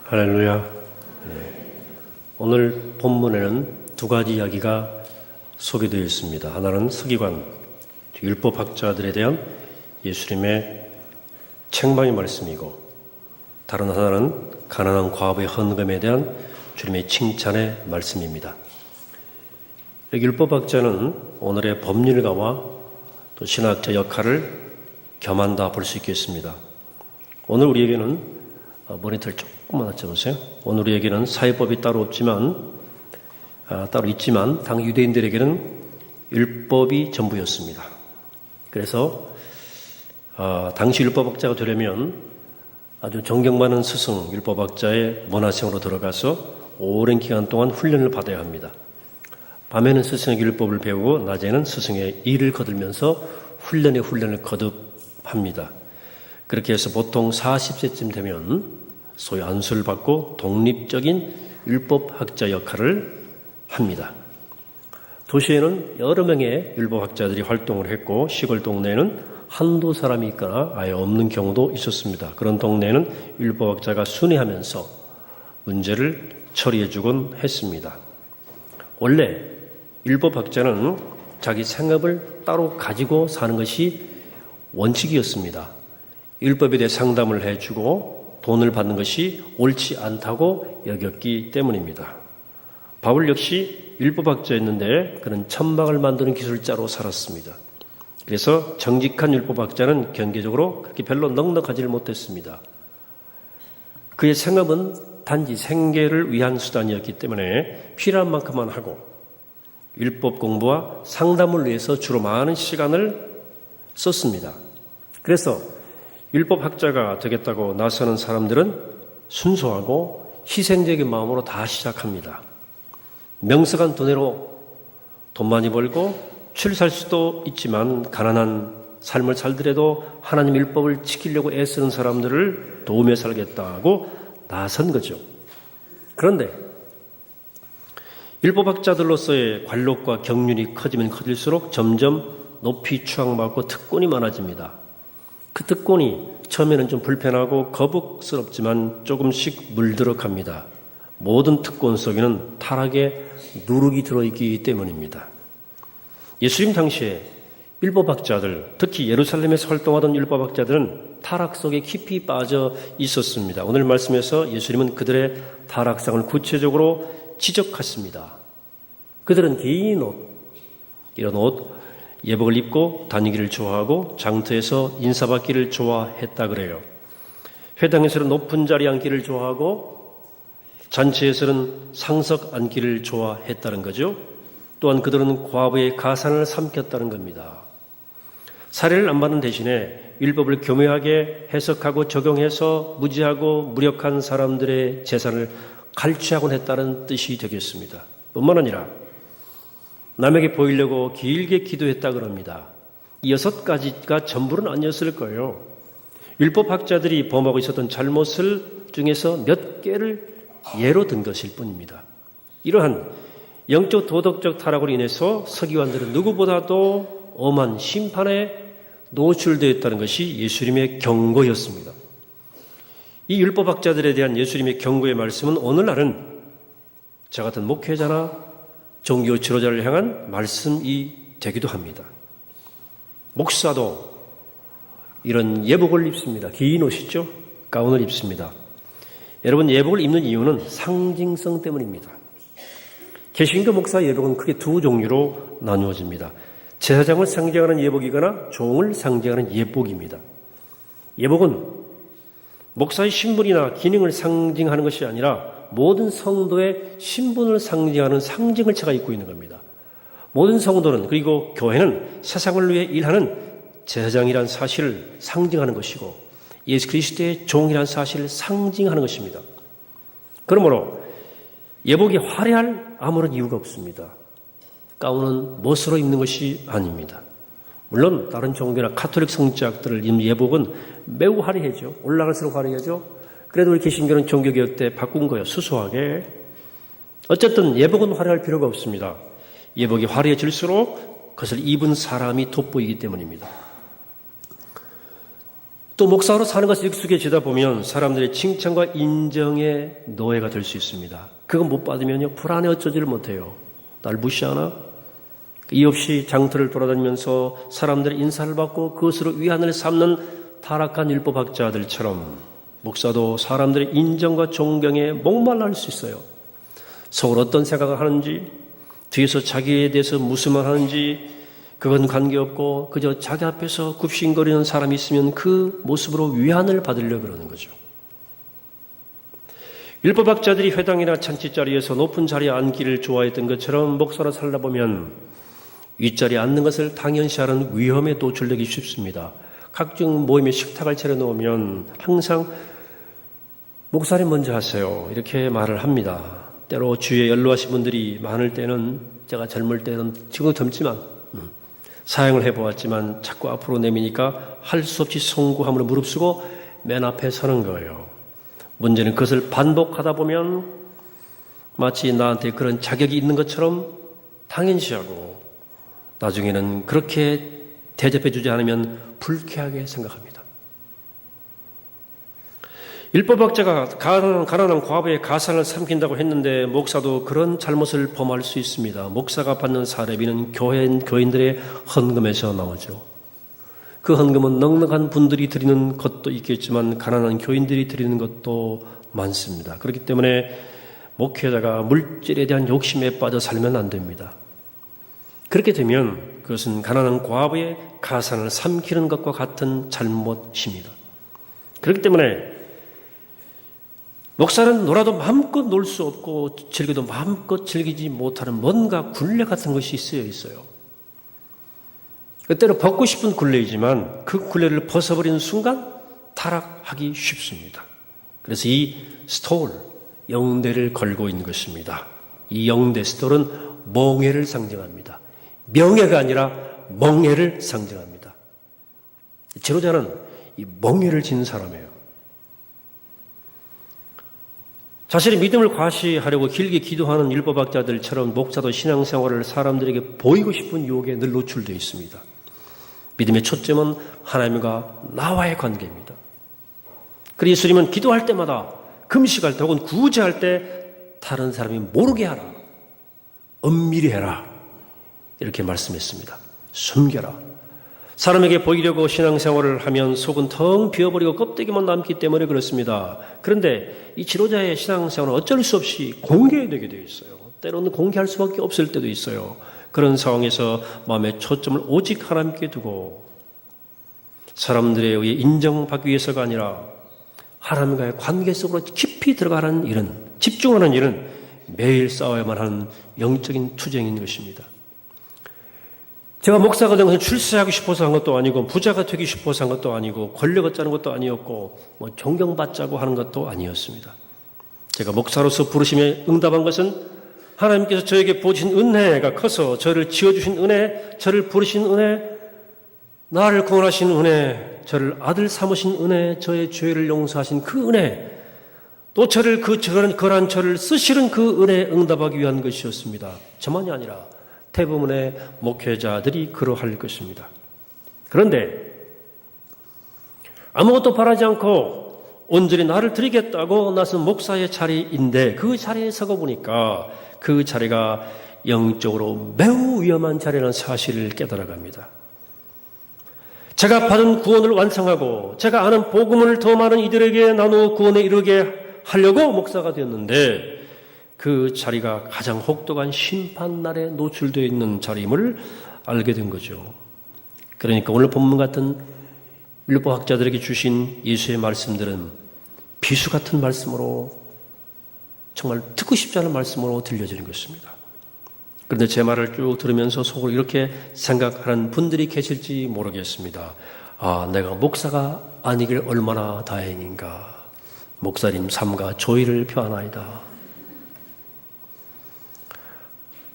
할렐루야. 오늘 본문에는 두 가지 이야기가 소개되어 있습니다. 하나는 서기관, 율법학자들에 대한 예수님의 책망의 말씀이고, 다른 하나는 가난한 과부의 헌금에 대한 주님의 칭찬의 말씀입니다. 율법학자는 오늘의 법률가와 또 신학자 역할을 겸한다 볼 수 있겠습니다. 오늘 우리에게는 모니터를 조금만 낮춰보세요. 오늘 우리에게는 사회법이 따로 있지만 당 유대인들에게는 율법이 전부였습니다. 그래서 당시 율법학자가 되려면 아주 존경받는 스승 율법학자의 문화생으로 들어가서 오랜 기간 동안 훈련을 받아야 합니다. 밤에는 스승의 율법을 배우고 낮에는 스승의 일을 거들면서 훈련을 거듭합니다. 그렇게 해서 보통 40세쯤 되면 소위 안수를 받고 독립적인 율법학자 역할을 합니다. 도시에는 여러 명의 율법학자들이 활동을 했고, 시골 동네에는 한두 사람이 있거나 아예 없는 경우도 있었습니다. 그런 동네에는 율법학자가 순회하면서 문제를 처리해주곤 했습니다. 원래 율법학자는 자기 생업을 따로 가지고 사는 것이 원칙이었습니다. 율법에 대해 상담을 해주고 돈을 받는 것이 옳지 않다고 여겼기 때문입니다. 바울 역시 율법학자였는데 그는 천막을 만드는 기술자로 살았습니다. 그래서 정직한 율법학자는 경제적으로 그렇게 별로 넉넉하지를 못했습니다. 그의 생업은 단지 생계를 위한 수단이었기 때문에 필요한 만큼만 하고 율법 공부와 상담을 위해서 주로 많은 시간을 썼습니다. 그래서 율법학자가 되겠다고 나서는 사람들은 순수하고 희생적인 마음으로 다 시작합니다. 명석한 두뇌로 돈 많이 벌고 출 살 수도 있지만 가난한 삶을 살더라도 하나님 율법을 지키려고 애쓰는 사람들을 도우며 살겠다고 나선 거죠. 그런데 율법학자들로서의 관록과 경륜이 커지면 커질수록 점점 높이 추앙받고 특권이 많아집니다. 그 특권이 처음에는 좀 불편하고 거북스럽지만 조금씩 물들어갑니다. 모든 특권 속에는 타락의 누룩이 들어있기 때문입니다. 예수님 당시에 율법학자들, 특히 예루살렘에서 활동하던 율법학자들은 타락 속에 깊이 빠져 있었습니다. 오늘 말씀에서 예수님은 그들의 타락상을 구체적으로 지적했습니다. 그들은 긴 옷, 이런 옷, 예복을 입고 다니기를 좋아하고 장터에서 인사받기를 좋아했다 그래요. 회당에서는 높은 자리에 앉기를 좋아하고 잔치에서는 상석 앉기를 좋아했다는 거죠. 또한 그들은 과부의 가산을 삼켰다는 겁니다. 사례를 안 받는 대신에 율법을 교묘하게 해석하고 적용해서 무지하고 무력한 사람들의 재산을 갈취하곤 했다는 뜻이 되겠습니다. 뿐만 아니라 남에게 보이려고 길게 기도했다 그럽니다. 이 6가지가 전부는 아니었을 거예요. 율법학자들이 범하고 있었던 잘못을 중에서 몇 개를 예로 든 것일 뿐입니다. 이러한 영적 도덕적 타락으로 인해서 서기관들은 누구보다도 엄한 심판에 노출되었다는 것이 예수님의 경고였습니다. 이 율법학자들에 대한 예수님의 경고의 말씀은 오늘날은 저 같은 목회자나 종교 지도자를 향한 말씀이 되기도 합니다. 목사도 이런 예복을 입습니다. 긴 옷이죠. 가운을 입습니다. 여러분, 예복을 입는 이유는 상징성 때문입니다. 개신교 목사 예복은 크게 두 종류로 나누어집니다. 제사장을 상징하는 예복이거나 종을 상징하는 예복입니다. 예복은 목사의 신분이나 기능을 상징하는 것이 아니라 모든 성도의 신분을 상징하는 상징을 제가 입고 있는 겁니다. 모든 성도는, 그리고 교회는 세상을 위해 일하는 제사장이란 사실을 상징하는 것이고 예수 그리스도의 종이란 사실을 상징하는 것입니다. 그러므로 예복이 화려할 아무런 이유가 없습니다. 가운은 멋으로 입는 것이 아닙니다. 물론 다른 종교나 가톨릭 성지학들을 입는 예복은 매우 화려하죠. 올라갈수록 화려하죠. 그래도 우리 개신교는 종교개혁 때 바꾼 거예요. 수수하게. 어쨌든 예복은 화려할 필요가 없습니다. 예복이 화려해질수록 그것을 입은 사람이 돋보이기 때문입니다. 또 목사로 사는 것에 익숙해지다 보면 사람들의 칭찬과 인정의 노예가 될 수 있습니다. 그거 못 받으면요, 불안해 어쩌지를 못해요. 날 무시하나? 이유 없이 장터를 돌아다니면서 사람들의 인사를 받고 그것으로 위안을 삼는 타락한 율법학자들처럼 목사도 사람들의 인정과 존경에 목말라 할 수 있어요. 속으로 어떤 생각을 하는지, 뒤에서 자기에 대해서 무슨 말 하는지 그건 관계없고 그저 자기 앞에서 굽신거리는 사람이 있으면 그 모습으로 위안을 받으려고 그러는 거죠. 율법학자들이 회당이나 잔치자리에서 높은 자리에 앉기를 좋아했던 것처럼 목사로 살다 보면 윗자리에 앉는 것을 당연시하는 위험에 노출되기 쉽습니다. 각종 모임에 식탁을 차려놓으면 항상 목사님 먼저 하세요, 이렇게 말을 합니다. 때로 주위에 연로하신 분들이 많을 때는, 제가 젊을 때는, 지금 젊지만 사역을 해보았지만 자꾸 앞으로 내미니까 할 수 없이 송구함으로 무릅쓰고 맨 앞에 서는 거예요. 문제는 그것을 반복하다 보면 마치 나한테 그런 자격이 있는 것처럼 당연시하고 나중에는 그렇게 대접해주지 않으면 불쾌하게 생각합니다. 율법학자가 가난한 과부의 가산을 삼킨다고 했는데 목사도 그런 잘못을 범할 수 있습니다. 목사가 받는 사례비는 교인들의 헌금에서 나오죠. 그 헌금은 넉넉한 분들이 드리는 것도 있겠지만 가난한 교인들이 드리는 것도 많습니다. 그렇기 때문에 목회자가 물질에 대한 욕심에 빠져 살면 안 됩니다. 그렇게 되면 그것은 가난한 과부의 가산을 삼키는 것과 같은 잘못입니다. 그렇기 때문에 목사는 놀아도 마음껏 놀 수 없고 즐겨도 마음껏 즐기지 못하는 뭔가 굴레 같은 것이 있어요. 때로 벗고 싶은 굴레이지만 그 굴레를 벗어버리는 순간 타락하기 쉽습니다. 그래서 이 스톨, 영대를 걸고 있는 것입니다. 이 영대 스톨은 멍해를 상징합니다. 명예가 아니라 멍해를 상징합니다. 지도자는 이 멍해를 지닌 사람이에요. 자신의 믿음을 과시하려고 길게 기도하는 율법학자들처럼 목사도 신앙생활을 사람들에게 보이고 싶은 유혹에 늘 노출되어 있습니다. 믿음의 초점은 하나님과 나와의 관계입니다. 그래서 예수님은 기도할 때마다, 금식할 때 혹은 구제할 때 다른 사람이 모르게 하라, 엄밀히 해라, 이렇게 말씀했습니다. 숨겨라. 사람에게 보이려고 신앙생활을 하면 속은 텅 비어버리고 껍데기만 남기 때문에 그렇습니다. 그런데 이 지도자의 신앙생활은 어쩔 수 없이 공개되게 되어 있어요. 때로는 공개할 수밖에 없을 때도 있어요. 그런 상황에서 마음의 초점을 오직 하나님께 두고 사람들에 의해 인정받기 위해서가 아니라 하나님과의 관계 속으로 깊이 들어가는 일은, 집중하는 일은 매일 싸워야만 하는 영적인 투쟁인 것입니다. 제가 목사가 된 것은 출세하고 싶어서 한 것도 아니고 부자가 되기 싶어서 한 것도 아니고 권력 얻자는 것도 아니었고 존경받자고 하는 것도 아니었습니다. 제가 목사로서 부르심에 응답한 것은 하나님께서 저에게 부어주신 은혜가 커서 저를 지어주신 은혜, 저를 부르신 은혜, 나를 구원하신 은혜, 저를 아들 삼으신 은혜, 저의 죄를 용서하신 그 은혜, 또 저를 거란 저를 쓰시는 그 은혜에 응답하기 위한 것이었습니다. 저만이 아니라 대부분의 목회자들이 그러할 것입니다. 그런데 아무것도 바라지 않고 온전히 나를 드리겠다고 나선 목사의 자리인데 그 자리에 서고 보니까 그 자리가 영적으로 매우 위험한 자리라는 사실을 깨달아갑니다. 제가 받은 구원을 완성하고 제가 아는 복음을 더 많은 이들에게 나누어 구원에 이르게 하려고 목사가 되었는데 그 자리가 가장 혹독한 심판날에 노출되어 있는 자리임을 알게 된 거죠. 그러니까 오늘 본문 같은 율법학자들에게 주신 예수의 말씀들은 비수 같은 말씀으로, 정말 듣고 싶지 않은 말씀으로 들려지는 것입니다. 그런데 제 말을 쭉 들으면서 속으로 이렇게 생각하는 분들이 계실지 모르겠습니다. 아, 내가 목사가 아니길 얼마나 다행인가. 목사님 삼가 조의를 표하나이다.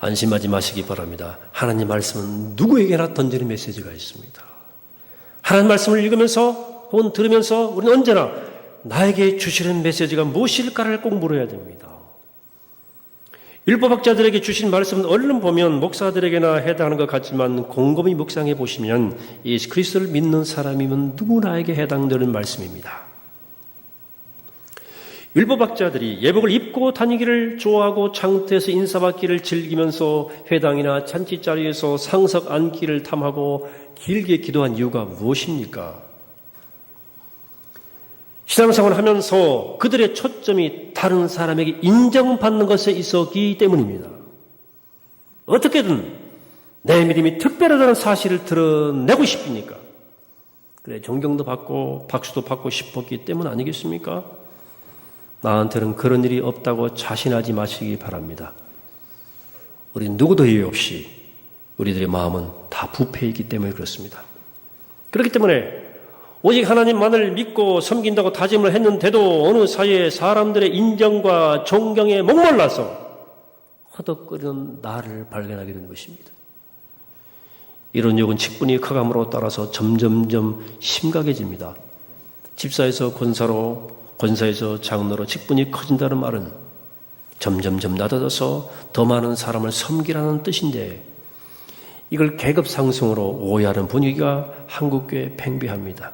안심하지 마시기 바랍니다. 하나님 말씀은 누구에게나 던지는 메시지가 있습니다. 하나님 말씀을 읽으면서 혹은 들으면서 우리는 언제나 나에게 주시는 메시지가 무엇일까를 꼭 물어야 됩니다. 율법학자들에게 주신 말씀은 얼른 보면 목사들에게나 해당하는 것 같지만 곰곰이 묵상해 보시면 예수 그리스도를 믿는 사람이면 누구나에게 해당되는 말씀입니다. 율법학자들이 예복을 입고 다니기를 좋아하고 장터에서 인사받기를 즐기면서 회당이나 잔치자리에서 상석 앉기를 탐하고 길게 기도한 이유가 무엇입니까? 신앙생활을 하면서 그들의 초점이 다른 사람에게 인정받는 것에 있었기 때문입니다. 어떻게든 내 믿음이 특별하다는 사실을 드러내고 싶으니까. 그래, 존경도 받고 박수도 받고 싶었기 때문 아니겠습니까? 나한테는 그런 일이 없다고 자신하지 마시기 바랍니다. 우리 누구도 예외 없이 우리들의 마음은 다 부패이기 때문에 그렇습니다. 그렇기 때문에 오직 하나님만을 믿고 섬긴다고 다짐을 했는데도 어느 사이에 사람들의 인정과 존경에 목말라서 허덕거리는 나를 발견하게 되는 것입니다. 이런 욕은 직분이 커감으로 따라서 점점점 심각해집니다. 집사에서 권사로, 권사에서 장로로 직분이 커진다는 말은 점점점 낮아져서 더 많은 사람을 섬기라는 뜻인데 이걸 계급 상승으로 오해하는 분위기가 한국교회에 팽배합니다.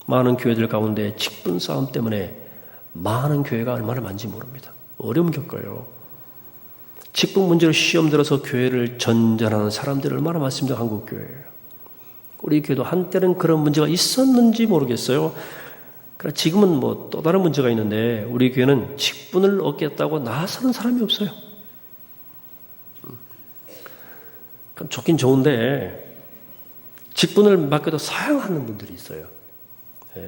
많은 교회들 가운데 직분 싸움 때문에 많은 교회가 얼마나 많은지 모릅니다. 어려움 겪어요. 직분 문제로 시험 들어서 교회를 전전하는 사람들이 얼마나 많습니다. 한국교회에. 우리 교회도 한때는 그런 문제가 있었는지 모르겠어요. 그러나 지금은 뭐 또 다른 문제가 있는데 우리 교회는 직분을 얻겠다고 나서는 사람이 없어요. 그럼 좋긴 좋은데 직분을 맡겨도 사양하는 분들이 있어요.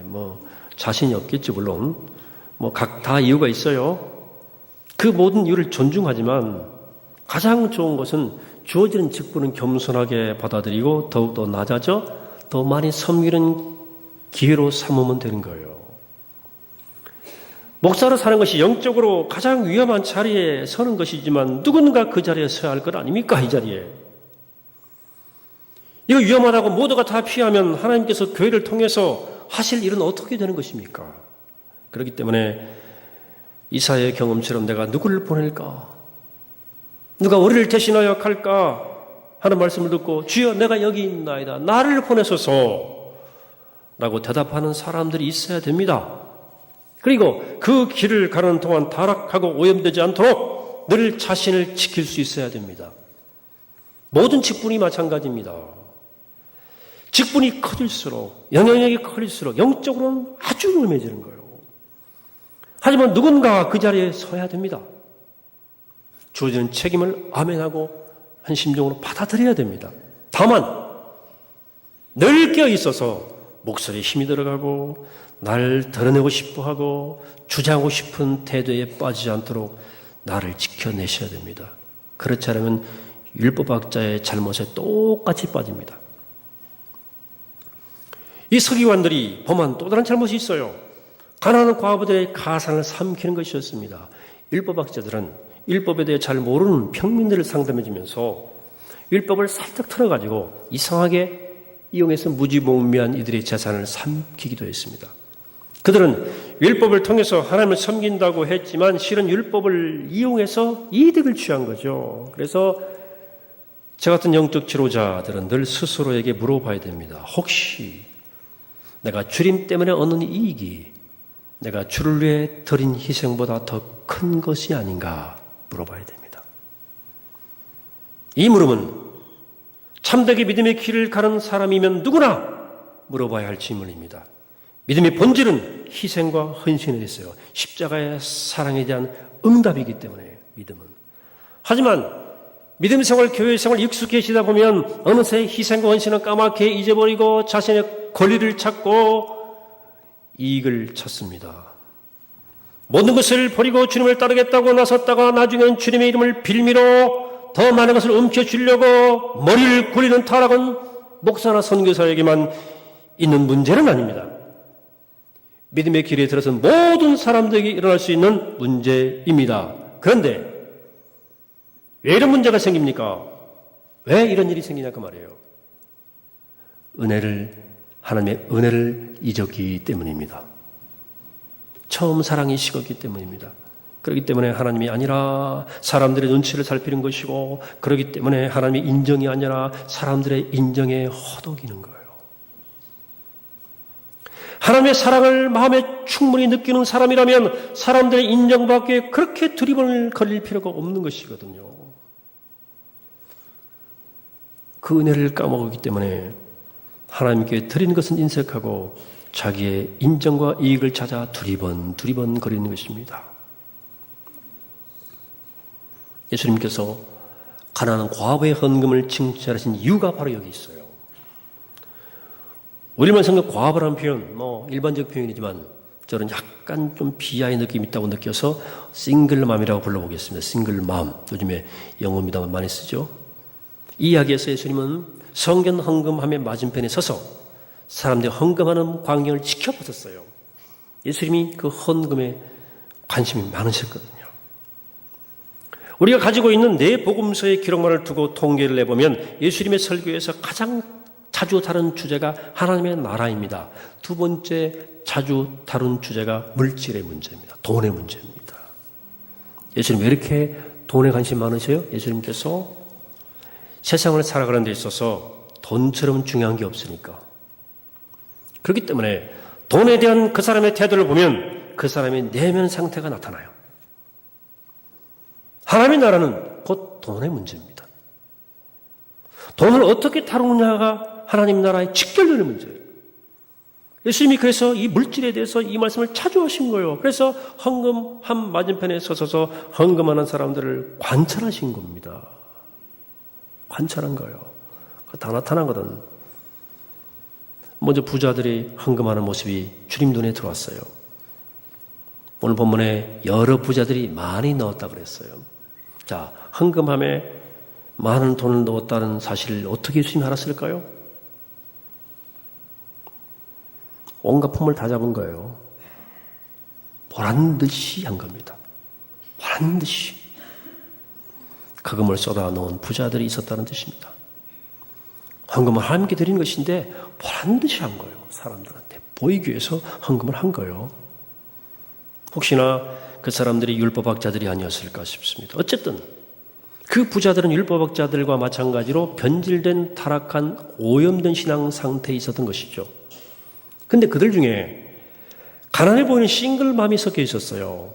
뭐 자신이 없겠지 물론 뭐 각 다 이유가 있어요. 그 모든 이유를 존중하지만 가장 좋은 것은 주어지는 직분은 겸손하게 받아들이고 더욱더 낮아져 더 많이 섬기는 기회로 삼으면 되는 거예요. 목사로 사는 것이 영적으로 가장 위험한 자리에 서는 것이지만 누군가 그 자리에 서야 할 것 아닙니까? 이 자리에. 이거 위험하다고 모두가 다 피하면 하나님께서 교회를 통해서 하실 일은 어떻게 되는 것입니까? 그렇기 때문에 이사야의 경험처럼 내가 누구를 보낼까? 누가 우리를 대신하여 갈까? 하는 말씀을 듣고 주여 내가 여기 있나이다. 나를 보내소서 라고 대답하는 사람들이 있어야 됩니다. 그리고 그 길을 가는 동안 타락하고 오염되지 않도록 늘 자신을 지킬 수 있어야 됩니다. 모든 직분이 마찬가지입니다. 직분이 커질수록 영향력이 커질수록 영적으로는 아주 위험해지는 거예요. 하지만 누군가 그 자리에 서야 됩니다. 주어지는 책임을 아멘하고 한 심정으로 받아들여야 됩니다. 다만 늘 깨어 있어서 목소리에 힘이 들어가고 나를 드러내고 싶어하고 주장하고 싶은 태도에 빠지지 않도록 나를 지켜내셔야 됩니다. 그렇지 않으면 율법학자의 잘못에 똑같이 빠집니다. 이 서기관들이 범한 또 다른 잘못이 있어요. 가난한 과부들의 가상을 삼키는 것이었습니다. 율법학자들은 율법에 대해 잘 모르는 평민들을 상담해 주면서 율법을 살짝 틀어가지고 이상하게 이용해서 무지몽매한 이들의 재산을 삼키기도 했습니다. 그들은 율법을 통해서 하나님을 섬긴다고 했지만 실은 율법을 이용해서 이득을 취한 거죠. 그래서 저 같은 영적 지도자들은 늘 스스로에게 물어봐야 됩니다. 혹시 내가 주님 때문에 얻는 이익이 내가 주를 위해 드린 희생보다 더 큰 것이 아닌가 물어봐야 됩니다. 이 물음은 참되게 믿음의 길을 가는 사람이면 누구나 물어봐야 할 질문입니다. 믿음의 본질은 희생과 헌신에 있어요. 십자가의 사랑에 대한 응답이기 때문에 믿음은. 하지만 믿음 생활, 교회 생활 익숙해지다 보면 어느새 희생과 헌신은 까맣게 잊어버리고 자신의 권리를 찾고 이익을 찾습니다. 모든 것을 버리고 주님을 따르겠다고 나섰다가 나중엔 주님의 이름을 빌미로 더 많은 것을 움켜쥐려고 머리를 굴리는 타락은 목사나 선교사에게만 있는 문제는 아닙니다. 믿음의 길에 들어선 모든 사람들에게 일어날 수 있는 문제입니다. 그런데 왜 이런 문제가 생깁니까? 왜 이런 일이 생기냐 그 말이에요. 하나님의 은혜를 잊었기 때문입니다. 처음 사랑이 식었기 때문입니다. 그렇기 때문에 하나님이 아니라 사람들의 눈치를 살피는 것이고, 그렇기 때문에 하나님의 인정이 아니라 사람들의 인정에 허덕이는 거예요. 하나님의 사랑을 마음에 충분히 느끼는 사람이라면 사람들의 인정받기 위해 그렇게 두리번을 거릴 필요가 없는 것이거든요. 그 은혜를 까먹었기 때문에 하나님께 드리는 것은 인색하고 자기의 인정과 이익을 찾아 두리번 거리는 것입니다. 예수님께서 가난한 과부의 헌금을 칭찬하신 이유가 바로 여기 있어요. 우리말 성경 과부라는 표현, 일반적 표현이지만 저는 약간 좀 비하의 느낌이 있다고 느껴서 싱글맘이라고 불러보겠습니다. 싱글맘. 요즘에 영어입니다만 많이 쓰죠. 이 이야기에서 예수님은 성전 헌금함의 맞은편에 서서 사람들이 헌금하는 광경을 지켜보셨어요. 예수님이 그 헌금에 관심이 많으셨거든요. 우리가 가지고 있는 네 복음서의 기록만을 두고 통계를 내보면 예수님의 설교에서 가장 자주 다룬 주제가 하나님의 나라입니다. 두 번째 자주 다룬 주제가 물질의 문제입니다. 돈의 문제입니다. 예수님 왜 이렇게 돈에 관심 많으세요? 예수님께서 세상을 살아가는 데 있어서 돈처럼 중요한 게 없으니까. 그렇기 때문에 돈에 대한 그 사람의 태도를 보면 그 사람의 내면 상태가 나타나요. 하나님의 나라는 곧 돈의 문제입니다. 돈을 어떻게 다루느냐가 하나님 나라의 직결되는 문제예요. 예수님이 그래서 이 물질에 대해서 이 말씀을 자주 하신 거예요. 그래서 헌금함 맞은편에 서서 헌금하는 사람들을 관찰하신 겁니다. 관찰한 거예요. 다 나타나거든. 먼저 부자들이 헌금하는 모습이 주님 눈에 들어왔어요. 오늘 본문에 여러 부자들이 많이 넣었다 그랬어요. 자, 헌금함에 많은 돈을 넣었다는 사실을 어떻게 예수님이 알았을까요? 온갖 폼을 다 잡은 거예요. 보란 듯이 한 겁니다. 보란 듯이. 거금을 쏟아 놓은 부자들이 있었다는 뜻입니다. 헌금을 하나님께 드리는 것인데 보란 듯이 한 거예요. 사람들한테 보이기 위해서 헌금을 한 거예요. 혹시나 그 사람들이 율법학자들이 아니었을까 싶습니다. 어쨌든 그 부자들은 율법학자들과 마찬가지로 변질된 타락한 오염된 신앙 상태에 있었던 것이죠. 근데 그들 중에 가난해 보이는 싱글맘이 섞여 있었어요.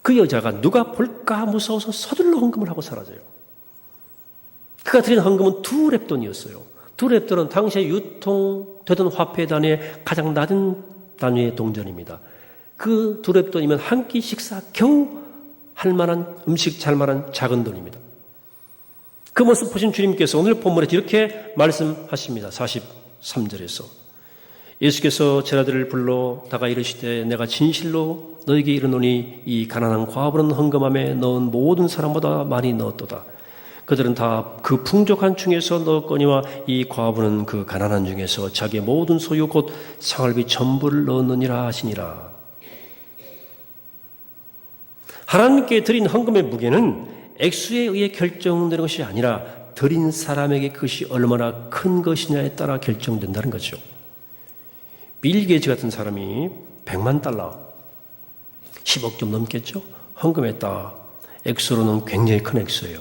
그 여자가 누가 볼까 무서워서 서둘러 헌금을 하고 사라져요. 그가 드린 헌금은 2렙돈이었어요. 2렙돈은 당시에 유통되던 화폐 단위의 가장 낮은 단위의 동전입니다. 그 2렙돈이면 한 끼 식사 겨우 할 만한 음식 잘 만한 작은 돈입니다. 그 모습 보신 주님께서 오늘 본문에 이렇게 말씀하십니다. 43절에서 예수께서 제자들을 불러 다가 이르시되 내가 진실로 너에게 이르노니 이 가난한 과부는 헌금함에 넣은 모든 사람보다 많이 넣었도다. 그들은 다 그 풍족한 중에서 넣었거니와 이 과부는 그 가난한 중에서 자기의 모든 소유 곧 생활비 전부를 넣었느니라 하시니라. 하나님께 드린 헌금의 무게는 액수에 의해 결정되는 것이 아니라 드린 사람에게 그것이 얼마나 큰 것이냐에 따라 결정된다는 거죠. 빌 게이츠 같은 사람이 100만 달러, 10억 좀 넘겠죠? 헌금했다. 액수로는 굉장히 큰 액수예요.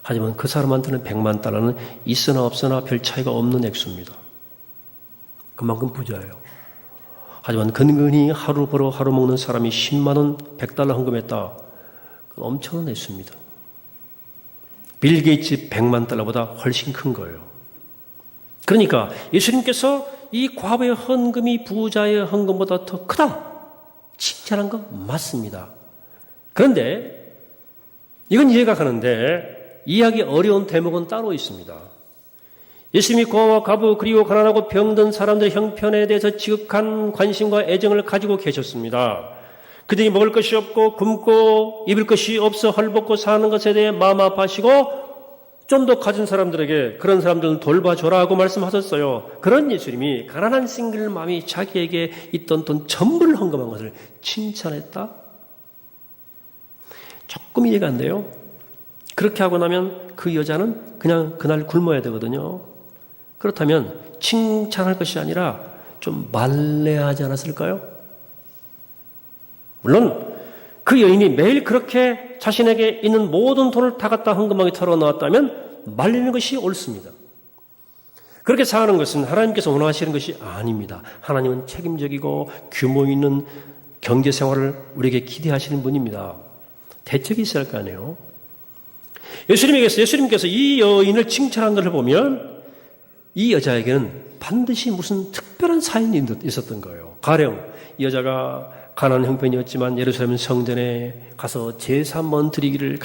하지만 그 사람한테는 100만 달러는 있으나 없으나 별 차이가 없는 액수입니다. 그만큼 부자예요. 하지만 근근히 하루 벌어 하루 먹는 사람이 10만 원, 100달러 헌금했다. 그건 엄청난 액수입니다. 빌 게이츠 100만 달러보다 훨씬 큰 거예요. 그러니까 예수님께서 이 과부의 헌금이 부자의 헌금보다 더 크다. 칭찬한 건 맞습니다. 그런데 이건 이해가 가는데 이해하기 어려운 대목은 따로 있습니다. 예수님이 고아와 과부 그리고 가난하고 병든 사람들의 형편에 대해서 지극한 관심과 애정을 가지고 계셨습니다. 그들이 먹을 것이 없고 굶고 입을 것이 없어 헐벗고 사는 것에 대해 마음 아파하시고 좀 더 가진 사람들에게 그런 사람들은 돌봐줘라 하고 말씀하셨어요. 그런 예수님이 가난한 싱글맘이 자기에게 있던 돈 전부를 헌금한 것을 칭찬했다? 조금 이해가 안 돼요. 그렇게 하고 나면 그 여자는 그냥 그날 굶어야 되거든요. 그렇다면 칭찬할 것이 아니라 좀 말레하지 않았을까요? 물론 그 여인이 매일 그렇게 자신에게 있는 모든 돈을 다 갖다 헌금하게 털어놓았다면 말리는 것이 옳습니다. 그렇게 사는 것은 하나님께서 원하시는 것이 아닙니다. 하나님은 책임적이고 규모 있는 경제 생활을 우리에게 기대하시는 분입니다. 대책이 있어야 할 거 아니에요. 예수님께서 이 여인을 칭찬한 것을 보면 이 여자에게는 반드시 무슨 특별한 사연이 있었던 거예요. 가령 이 여자가 가난한 형편이었지만 예루살렘 성전에 가서 제사 한번 드리기를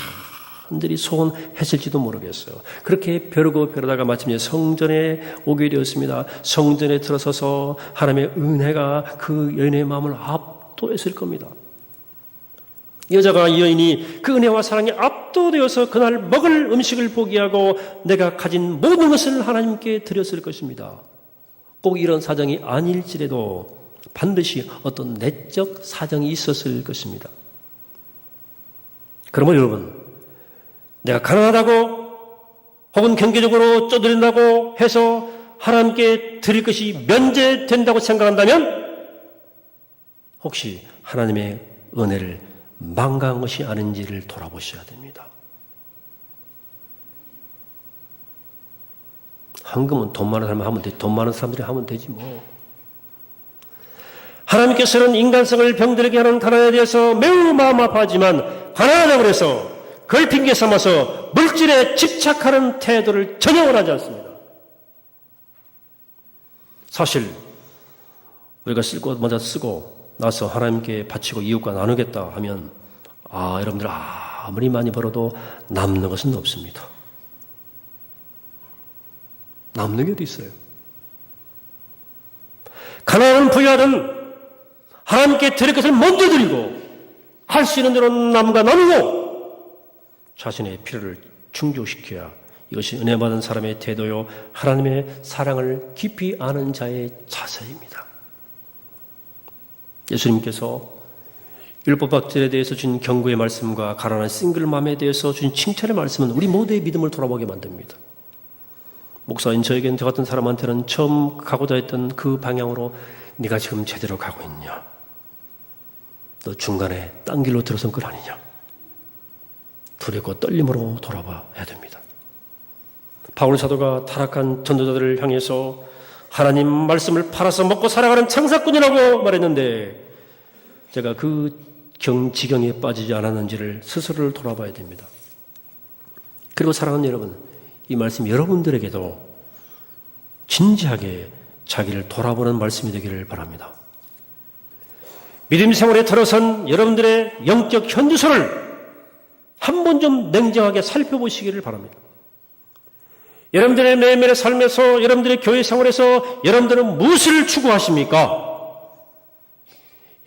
간절히 소원했을지도 모르겠어요. 그렇게 벼르다가 마침내 성전에 오게 되었습니다. 성전에 들어서서 하나님의 은혜가 그 여인의 마음을 압도했을 겁니다. 이 여인이 그 은혜와 사랑에 압도되어서 그날 먹을 음식을 포기하고 내가 가진 모든 것을 하나님께 드렸을 것입니다. 꼭 이런 사정이 아닐지라도 반드시 어떤 내적 사정이 있었을 것입니다. 그러면 여러분, 내가 가난하다고 혹은 경제적으로 쪼들린다고 해서 하나님께 드릴 것이 면제된다고 생각한다면 혹시 하나님의 은혜를 망가한 것이 아닌지를 돌아보셔야 됩니다. 헌금은 돈 많은 사람이 하면 되지. 돈 많은 사람들이 하면 되지 뭐. 하나님께서는 인간성을 병들게 하는 가난에 대해서 매우 마음 아파하지만 가난하다고 해서 그걸 핑계 삼아서 물질에 집착하는 태도를 전혀 원하지 않습니다. 사실 우리가 먼저 쓰고 나서 하나님께 바치고 이웃과 나누겠다 하면 여러분들 아무리 많이 벌어도 남는 것은 없습니다. 남는 게 어디 있어요? 가난하든 부유하든 하나님께 드릴 것을 먼저 드리고 할 수 있는 대로 남과 나누고 자신의 필요를 충족시켜야 이것이 은혜 받은 사람의 태도요 하나님의 사랑을 깊이 아는 자의 자세입니다. 예수님께서 율법학절에 대해서 주신 경고의 말씀과 가난한 싱글맘에 대해서 주신 칭찬의 말씀은 우리 모두의 믿음을 돌아보게 만듭니다. 목사인 저 같은 사람한테는 처음 가고자 했던 그 방향으로 네가 지금 제대로 가고 있냐? 너 중간에 딴 길로 들어선 것 아니냐? 두렵고 떨림으로 돌아봐야 됩니다. 바울 사도가 타락한 전도자들을 향해서 하나님 말씀을 팔아서 먹고 살아가는 창사꾼이라고 말했는데 제가 그 지경에 빠지지 않았는지를 스스로를 돌아봐야 됩니다. 그리고 사랑하는 여러분, 이 말씀 여러분들에게도 진지하게 자기를 돌아보는 말씀이 되기를 바랍니다. 믿음 생활에 들어선 여러분들의 영적 현주소를 한 번 좀 냉정하게 살펴보시기를 바랍니다. 여러분들의 매일매일의 삶에서 여러분들의 교회 생활에서 여러분들은 무엇을 추구하십니까?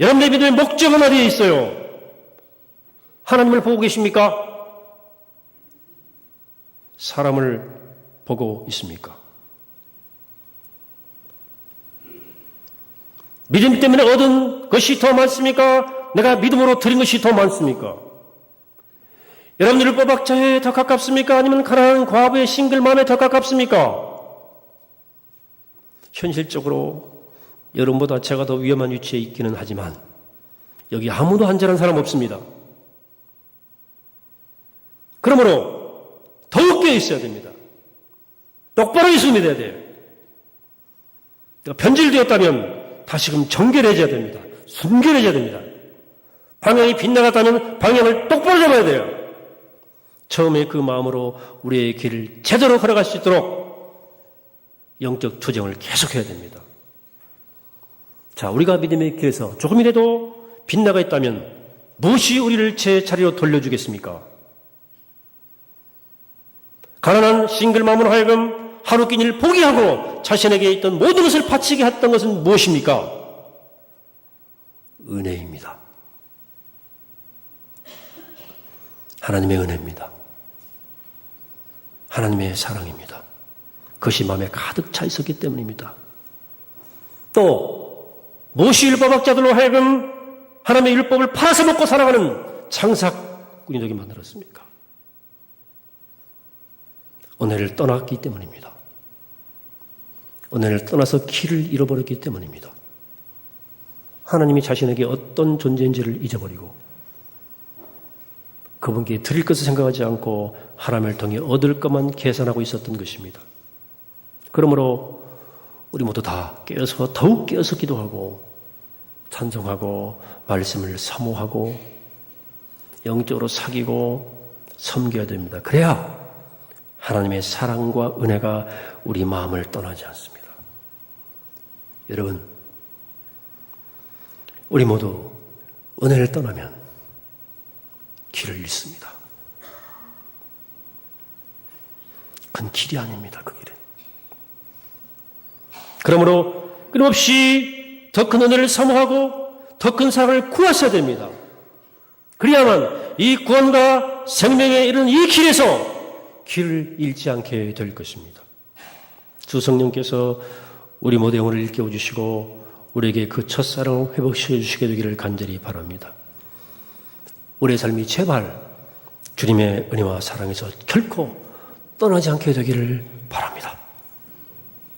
여러분의 믿음의 목적은 어디에 있어요? 하나님을 보고 계십니까? 사람을 보고 있습니까? 믿음 때문에 얻은 것이 더 많습니까? 내가 믿음으로 드린 것이 더 많습니까? 여러분들 율법학자에 더 가깝습니까? 아니면 가난한 과부의 싱글맘에 더 가깝습니까? 현실적으로 여러분보다 제가 더 위험한 위치에 있기는 하지만 여기 아무도 안전한 사람 없습니다. 그러므로 더욱 깨어 있어야 됩니다. 똑바로 있으면 돼야 돼요. 변질되었다면 다시금 정결해져야 됩니다. 순결해져야 됩니다. 방향이 빗나갔다면 방향을 똑바로 잡아야 돼요. 처음에 그 마음으로 우리의 길을 제대로 걸어갈 수 있도록 영적 투쟁을 계속해야 됩니다. 자, 우리가 믿음의 길에서 조금이라도 빗나가 있다면 무엇이 우리를 제 자리로 돌려주겠습니까? 가난한 싱글맘으로 하여금 하루 끼니를 포기하고 자신에게 있던 모든 것을 바치게 했던 것은 무엇입니까? 은혜입니다. 하나님의 은혜입니다. 하나님의 사랑입니다. 그것이 마음에 가득 차 있었기 때문입니다. 또 무엇이 율법학자들로 하여금 하나님의 율법을 팔아서 먹고 살아가는 창사꾼이 되게 만들었습니까? 은혜를 떠났기 때문입니다. 은혜를 떠나서 길을 잃어버렸기 때문입니다. 하나님이 자신에게 어떤 존재인지를 잊어버리고 그분께 드릴 것을 생각하지 않고 하나님을 통해 얻을 것만 계산하고 있었던 것입니다. 그러므로 우리 모두 다 깨어서 더욱 깨어서 기도하고 찬송하고 말씀을 사모하고 영적으로 사귀고 섬겨야 됩니다. 그래야 하나님의 사랑과 은혜가 우리 마음을 떠나지 않습니다. 여러분, 우리 모두 은혜를 떠나면 길을 잃습니다. 그건 길이 아닙니다. 그 길은. 그러므로 끊임없이 더 큰 은혜를 사모하고 더 큰 사랑을 구하셔야 됩니다. 그래야만 이 구원과 생명에 이르는 이 길에서 길을 잃지 않게 될 것입니다. 주 성령께서 우리 모두의 영혼을 일깨워 주시고 우리에게 그 첫사랑을 회복시켜 주시게 되기를 간절히 바랍니다. 우리의 삶이 제발 주님의 은혜와 사랑에서 결코 떠나지 않게 되기를 바랍니다.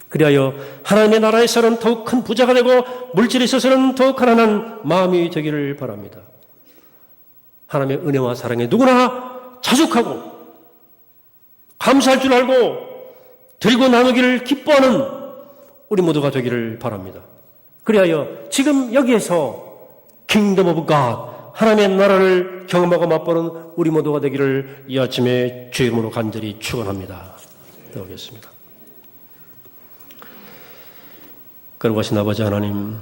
그리하여 하나님의 나라에서는 더욱 큰 부자가 되고 물질에 있어서는 더욱 가난한 마음이 되기를 바랍니다. 하나님의 은혜와 사랑에 누구나 자족하고 감사할 줄 알고 들고 나누기를 기뻐하는 우리 모두가 되기를 바랍니다. 그리하여 지금 여기에서 킹덤 오브 갓, 하나님의 나라를 경험하고 맛보는 우리 모두가 되기를 이 아침에 주의 이름으로 간절히 축원합니다. 기도하겠습니다. 거룩하신 아버지 하나님,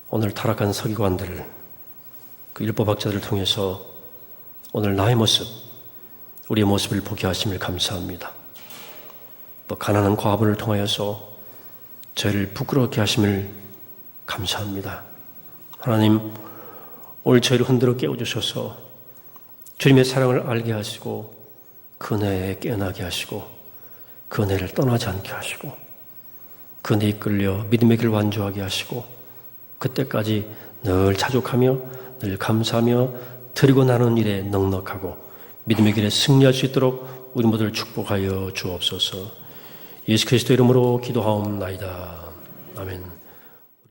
오늘 타락한 서기관들을, 그 율법학자들을 통해서 오늘 나의 모습, 우리의 모습을 보게 하심을 감사합니다. 또 가난한 과부를 통하여서 저희를 부끄럽게 하심을 감사합니다. 하나님, 오늘 저희를 흔들어 깨워주셔서 주님의 사랑을 알게 하시고 그 은혜에 깨어나게 하시고 그 은혜를 떠나지 않게 하시고 그 은혜에 이끌려 믿음의 길 완주하게 하시고 그때까지 늘 자족하며 늘 감사하며 드리고 나누는 일에 넉넉하고 믿음의 길에 승리할 수 있도록 우리 모두를 축복하여 주옵소서. 예수 그리스도 이름으로 기도하옵나이다. 아멘.